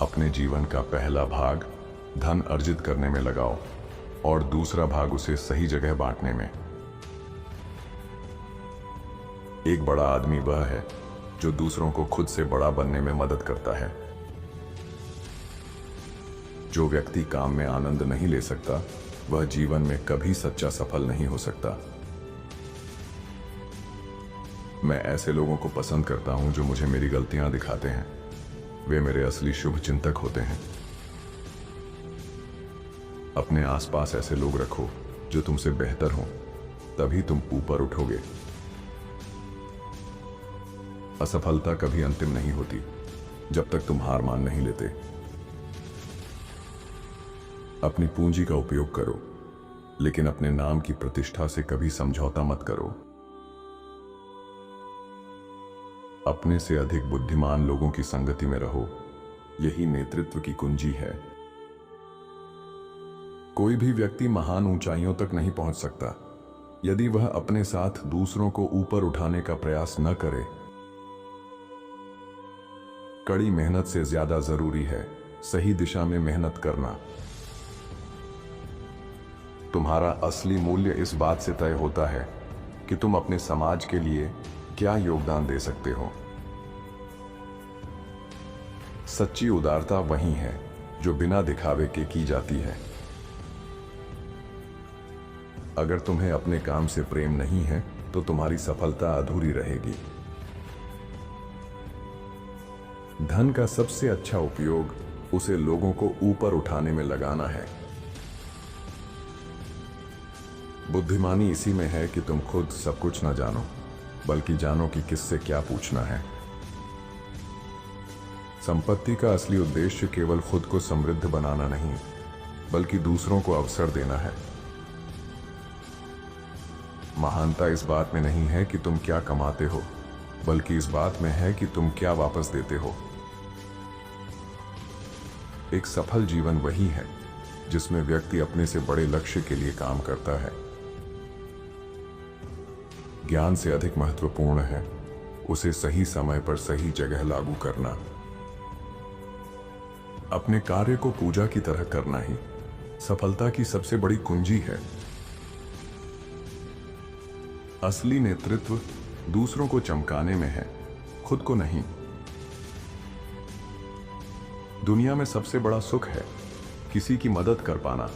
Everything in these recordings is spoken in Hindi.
अपने जीवन का पहला भाग धन अर्जित करने में लगाओ और दूसरा भाग उसे सही जगह बांटने में। एक बड़ा आदमी वह है जो दूसरों को खुद से बड़ा बनने में मदद करता है। जो व्यक्ति काम में आनंद नहीं ले सकता वह जीवन में कभी सच्चा सफल नहीं हो सकता। मैं ऐसे लोगों को पसंद करता हूं जो मुझे मेरी गलतियां दिखाते हैं। वे मेरे असली शुभ चिंतक होते हैं। अपने आसपास ऐसे लोग रखो जो तुमसे बेहतर हों, तभी तुम ऊपर उठोगे। असफलता कभी अंतिम नहीं होती जब तक तुम हार मान नहीं लेते। अपनी पूंजी का उपयोग करो, लेकिन अपने नाम की प्रतिष्ठा से कभी समझौता मत करो। अपने से अधिक बुद्धिमान लोगों की संगति में रहो, यही नेतृत्व की कुंजी है। कोई भी व्यक्ति महान ऊंचाइयों तक नहीं पहुंच सकता यदि वह अपने साथ दूसरों को ऊपर उठाने का प्रयास न करे। कड़ी मेहनत से ज्यादा जरूरी है सही दिशा में मेहनत करना। तुम्हारा असली मूल्य इस बात से तय होता है कि तुम अपने समाज के लिए क्या योगदान दे सकते हो। सच्ची उदारता वही है जो बिना दिखावे के की जाती है। अगर तुम्हें अपने काम से प्रेम नहीं है तो तुम्हारी सफलता अधूरी रहेगी। धन का सबसे अच्छा उपयोग उसे लोगों को ऊपर उठाने में लगाना है। बुद्धिमानी इसी में है कि तुम खुद सब कुछ न जानो, बल्कि जानो कि किससे क्या पूछना है। संपत्ति का असली उद्देश्य केवल खुद को समृद्ध बनाना नहीं, बल्कि दूसरों को अवसर देना है। महानता इस बात में नहीं है कि तुम क्या कमाते हो, बल्कि इस बात में है कि तुम क्या वापस देते हो। एक सफल जीवन वही है जिसमें व्यक्ति अपने से बड़े लक्ष्य के लिए काम करता है। ज्ञान से अधिक महत्वपूर्ण है उसे सही समय पर सही जगह लागू करना। अपने कार्य को पूजा की तरह करना ही सफलता की सबसे बड़ी कुंजी है। असली नेतृत्व दूसरों को चमकाने में है, खुद को नहीं। दुनिया में सबसे बड़ा सुख है किसी की मदद कर पाना।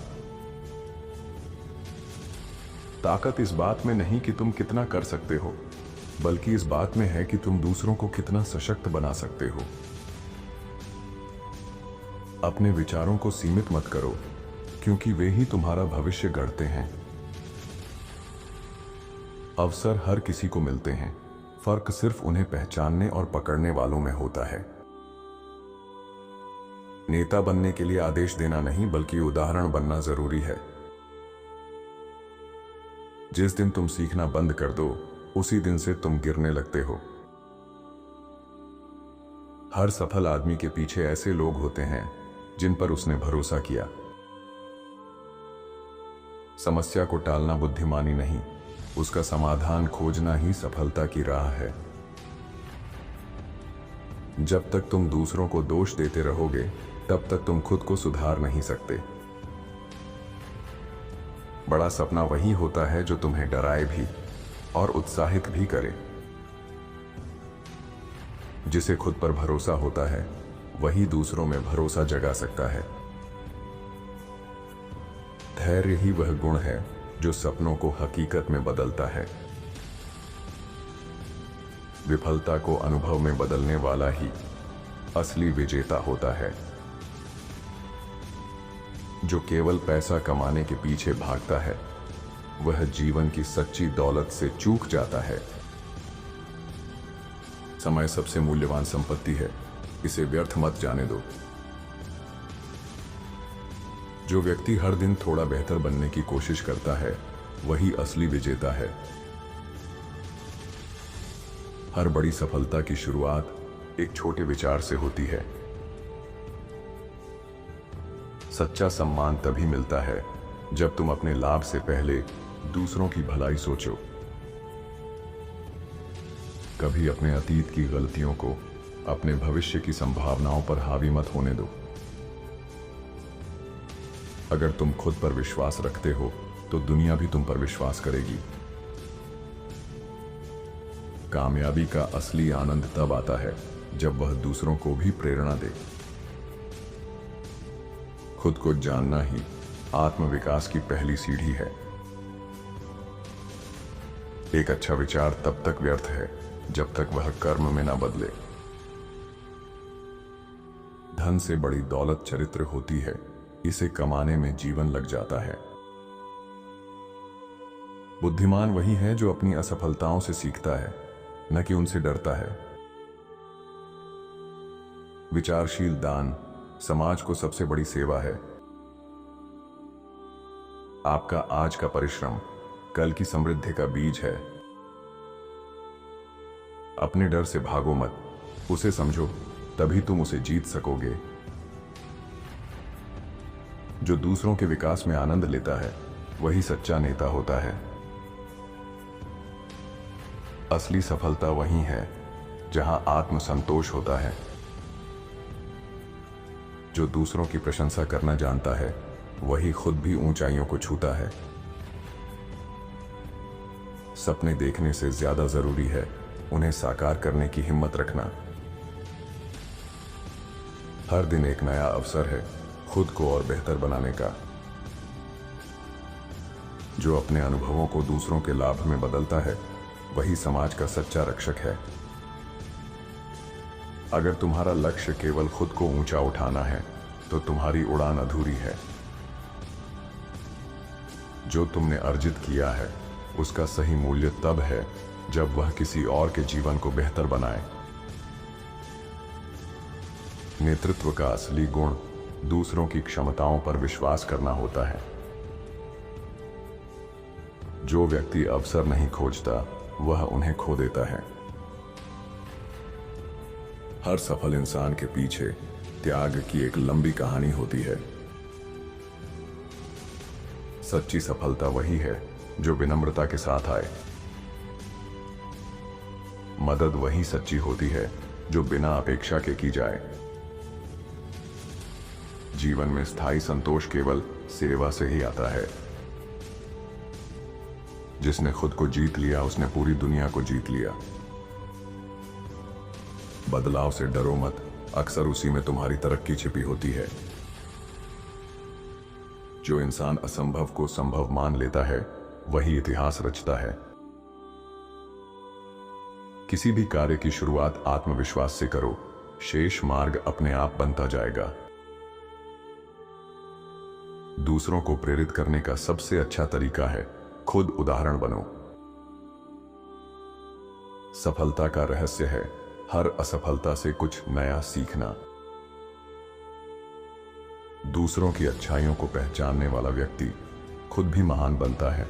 ताकत इस बात में नहीं कि तुम कितना कर सकते हो, बल्कि इस बात में है कि तुम दूसरों को कितना सशक्त बना सकते हो। अपने विचारों को सीमित मत करो, क्योंकि वे ही तुम्हारा भविष्य गढ़ते हैं। अवसर हर किसी को मिलते हैं, फर्क सिर्फ उन्हें पहचानने और पकड़ने वालों में होता है। नेता बनने के लिए आदेश देना नहीं, बल्कि उदाहरण बनना जरूरी है। जिस दिन तुम सीखना बंद कर दो, उसी दिन से तुम गिरने लगते हो। हर सफल आदमी के पीछे ऐसे लोग होते हैं जिन पर उसने भरोसा किया। समस्या को टालना बुद्धिमानी नहीं, उसका समाधान खोजना ही सफलता की राह है। जब तक तुम दूसरों को दोष देते रहोगे, तब तक तुम खुद को सुधार नहीं सकते। बड़ा सपना वही होता है जो तुम्हें डराए भी और उत्साहित भी करे। जिसे खुद पर भरोसा होता है वही दूसरों में भरोसा जगा सकता है। धैर्य ही वह गुण है जो सपनों को हकीकत में बदलता है। विफलता को अनुभव में बदलने वाला ही असली विजेता होता है। जो केवल पैसा कमाने के पीछे भागता है वह जीवन की सच्ची दौलत से चूक जाता है। समय सबसे मूल्यवान संपत्ति है, इसे व्यर्थ मत जाने दो। जो व्यक्ति हर दिन थोड़ा बेहतर बनने की कोशिश करता है वही असली विजेता है। हर बड़ी सफलता की शुरुआत एक छोटे विचार से होती है। सच्चा सम्मान तभी मिलता है जब तुम अपने लाभ से पहले दूसरों की भलाई सोचो। कभी अपने अतीत की गलतियों को अपने भविष्य की संभावनाओं पर हावी मत होने दो। अगर तुम खुद पर विश्वास रखते हो तो दुनिया भी तुम पर विश्वास करेगी। कामयाबी का असली आनंद तब आता है जब वह दूसरों को भी प्रेरणा दे। खुद को जानना ही आत्मविकास की पहली सीढ़ी है। एक अच्छा विचार तब तक व्यर्थ है जब तक वह कर्म में ना बदले। धन से बड़ी दौलत चरित्र होती है, इसे कमाने में जीवन लग जाता है। बुद्धिमान वही है जो अपनी असफलताओं से सीखता है, न कि उनसे डरता है। विचारशील दान समाज को सबसे बड़ी सेवा है। आपका आज का परिश्रम कल की समृद्धि का बीज है। अपने डर से भागो मत, उसे समझो, तभी तुम उसे जीत सकोगे। जो दूसरों के विकास में आनंद लेता है वही सच्चा नेता होता है। असली सफलता वही है जहां आत्मसंतोष होता है। जो दूसरों की प्रशंसा करना जानता है वही खुद भी ऊंचाइयों को छूता है। सपने देखने से ज्यादा जरूरी है उन्हें साकार करने की हिम्मत रखना। हर दिन एक नया अवसर है खुद को और बेहतर बनाने का। जो अपने अनुभवों को दूसरों के लाभ में बदलता है वही समाज का सच्चा रक्षक है। अगर तुम्हारा लक्ष्य केवल खुद को ऊंचा उठाना है तो तुम्हारी उड़ान अधूरी है। जो तुमने अर्जित किया है उसका सही मूल्य तब है जब वह किसी और के जीवन को बेहतर बनाए। नेतृत्व का असली गुण दूसरों की क्षमताओं पर विश्वास करना होता है। जो व्यक्ति अवसर नहीं खोजता वह उन्हें खो देता है। हर सफल इंसान के पीछे त्याग की एक लंबी कहानी होती है। सच्ची सफलता वही है जो विनम्रता के साथ आए। मदद वही सच्ची होती है जो बिना अपेक्षा के की जाए। जीवन में स्थायी संतोष केवल सेवा से ही आता है। जिसने खुद को जीत लिया उसने पूरी दुनिया को जीत लिया। बदलाव से डरो मत, अक्सर उसी में तुम्हारी तरक्की छिपी होती है। जो इंसान असंभव को संभव मान लेता है वही इतिहास रचता है। किसी भी कार्य की शुरुआत आत्मविश्वास से करो, शेष मार्ग अपने आप बनता जाएगा। दूसरों को प्रेरित करने का सबसे अच्छा तरीका है खुद उदाहरण बनो। सफलता का रहस्य है हर असफलता से कुछ नया सीखना। दूसरों की अच्छाइयों को पहचानने वाला व्यक्ति खुद भी महान बनता है।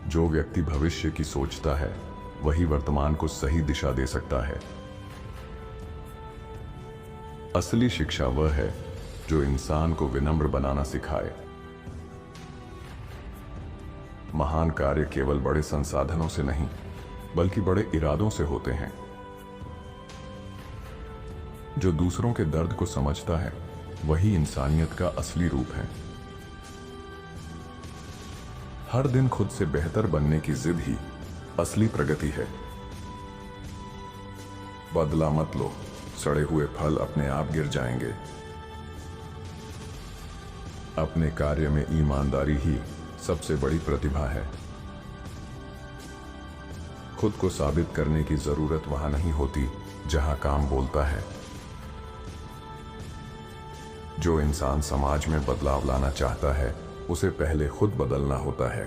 जो व्यक्ति भविष्य की सोचता है वही वर्तमान को सही दिशा दे सकता है। असली शिक्षा वह है जो इंसान को विनम्र बनाना सिखाए। महान कार्य केवल बड़े संसाधनों से नहीं बल्कि बड़े इरादों से होते हैं। जो दूसरों के दर्द को समझता है वही इंसानियत का असली रूप है। हर दिन खुद से बेहतर बनने की जिद ही असली प्रगति है। बदला मत लो, सड़े हुए फल अपने आप गिर जाएंगे। अपने कार्य में ईमानदारी ही सबसे बड़ी प्रतिभा है। खुद को साबित करने की जरूरत वहां नहीं होती जहां काम बोलता है। जो इंसान समाज में बदलाव लाना चाहता है उसे पहले खुद बदलना होता है।